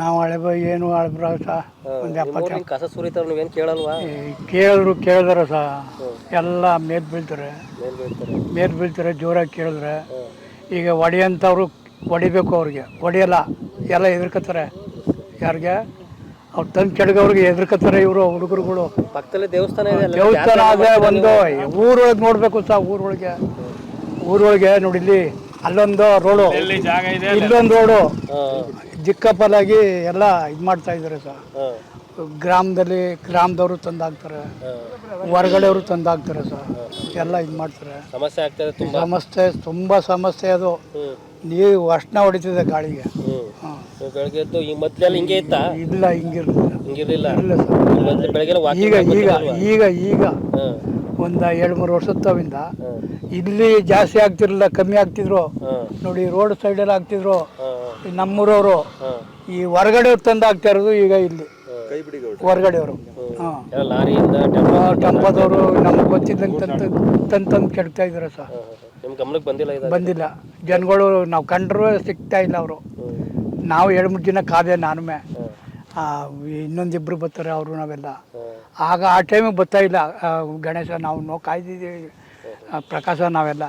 ನಾವು ಏನು ಹಳೆಬ್ರ ಸಹ ಒಂದು 70 ಕಸ ಸುರಿತಾರ ನೀವೇನು ಕೇಳಲ್ವಾ? ಕೇಳಿದಾರ ಸಹ ಎಲ್ಲ ಮೇದ್ ಬೀಳ್ತಾರೆ, ಮೇಲ್ ಬೀಳ್ತಾರೆ. ಮೇದ್ ಬೀಳ್ತಾರೆ ಜೋರಾಗಿ ಕೇಳಿದ್ರೆ. ಈಗ ಹೊಡಿಯಂಥವ್ರು ಹೊಡಿಬೇಕು, ಅವ್ರಿಗೆ ಹೊಡಿಯಲ್ಲ, ಎಲ್ಲ ಹೆದರ್ಕೋತಾರೆ. ಯಾರಿಗೆ ಅವ್ರು ತಂದು ಕೆಳಗವ್ರಿಗೆ ಹೆದರ್ಕೋತಾರೆ ಇವರು ಹುಡುಗರುಗಳು. ಪಕ್ಕದಲ್ಲಿ ದೇವಸ್ಥಾನ ಇದೆ, ಅಲ್ಲೆಲ್ಲ ಜಾತ್ರೆ ದೇವಸ್ಥಾನ ಎಲ್ಲ ಅದೇ ಮಾಡ್ತೀರಾ ಒಂದು ನೀವು? ಊರೊಳಗೆ ನೋಡಬೇಕು ಸಹ. ಊರೊಳಗೆ ನೋಡಿ, ಇಲ್ಲಿ ಅಲ್ಲೊಂದು ರೋಡು, ಇಲ್ಲೊಂದು ರೋಡು, ಜಿಕ್ಕಪ್ಪಲಾಗಿ ಎಲ್ಲ ಇದು ಮಾಡ್ತಾ ಇದ್ದಾರೆ ಸರ್. ಗ್ರಾಮದವರು ತಂದಾಕ್ತಾರೆ, ಹೊರಗಡೆಯವರು ತಂದಾಕ್ತಾರೆ ಸರ್. ಎಲ್ಲ ಇದು ಮಾಡ್ತಾರೆ. ಸಮಸ್ಯೆ ಆಗ್ತದೆ ತುಂಬಾ. ಸಮಸ್ಯೆ ತುಂಬ ಸಮಸ್ಯೆ ಅದು. ನೀವು ವರ್ಷನ ಹೊಡಿತಿದೆ ಗಾಳಿಗೆ. ಬೆಳಗ್ಗೆ ಎದ್ದು ಈ ಮೊದಲೆಲ್ಲ ಹಿಂಗೆ ಇತ್ತಾ? ಇಲ್ಲ, ಹಿಂಗಿರಲಿಲ್ಲ. ಹಿಂಗಿರ್ಲಿಲ್ಲ. ಇಲ್ಲ ಸರ್. ಮೊದಲು ಬೆಳಗ್ಗೆ ಈಗ ವಾಕಿಂಗ್ ಈಗ ಬರ್ತಿರಲ್ವಾ? ಈಗ ಈಗ ಒಂದು 2-3 ವರ್ಷದ ತವಿಂದ ಇಲ್ಲಿ ಜಾಸ್ತಿ ಆಗ್ತಿರಲಿಲ್ಲ, ಕಮ್ಮಿ ಆಗ್ತಿದ್ರು ನೋಡಿ. ರೋಡ್ ಸೈಡೆಲ್ಲ ಆಗ್ತಿದ್ರು ನಮ್ಮೂರವರು. ಈ ಹೊರಗಡೆಯವ್ರು ತಂದು ಆಗ್ತಾ ಇರೋದು ಈಗ ಇಲ್ಲಿ ಹೊರಗಡೆಯವರು. ಲಾರಿಯಿಂದ ಟೆಂಪೋದವರು ನಮ್ಗೆ ಗೊತ್ತಿದ್ದಂಗೆ ತಂದು ಕೆಡ್ತಾ ಇದ್ದಾರೆ ಸರ್. ನಿಮ್ಮ ಗಮನಕ್ಕೆ ಬಂದಿಲ್ಲ ಇದು? ಬಂದಿಲ್ಲ. ಜನಗಳು ನಾವು ಕಂಡ್ರೂ ಸಿಗ್ತಾ ಇಲ್ಲ ಅವರು. ನಾವು 2-3 ದಿನ ಕಾದೆ ನಾನು. ಇನ್ನೊಂದಿಬ್ಬರು ಬರ್ತಾರೆ ಅವರು, ನಾವೆಲ್ಲ ಆಗ ಆ ಟೈಮಿಗೆ ಬರ್ತಾ ಇಲ್ಲ. ಗಣೇಶ ನಾವು ಕಾಯ್ದಿದ್ದೀವಿ, ಪ್ರಕಾಶ ನಾವೆಲ್ಲ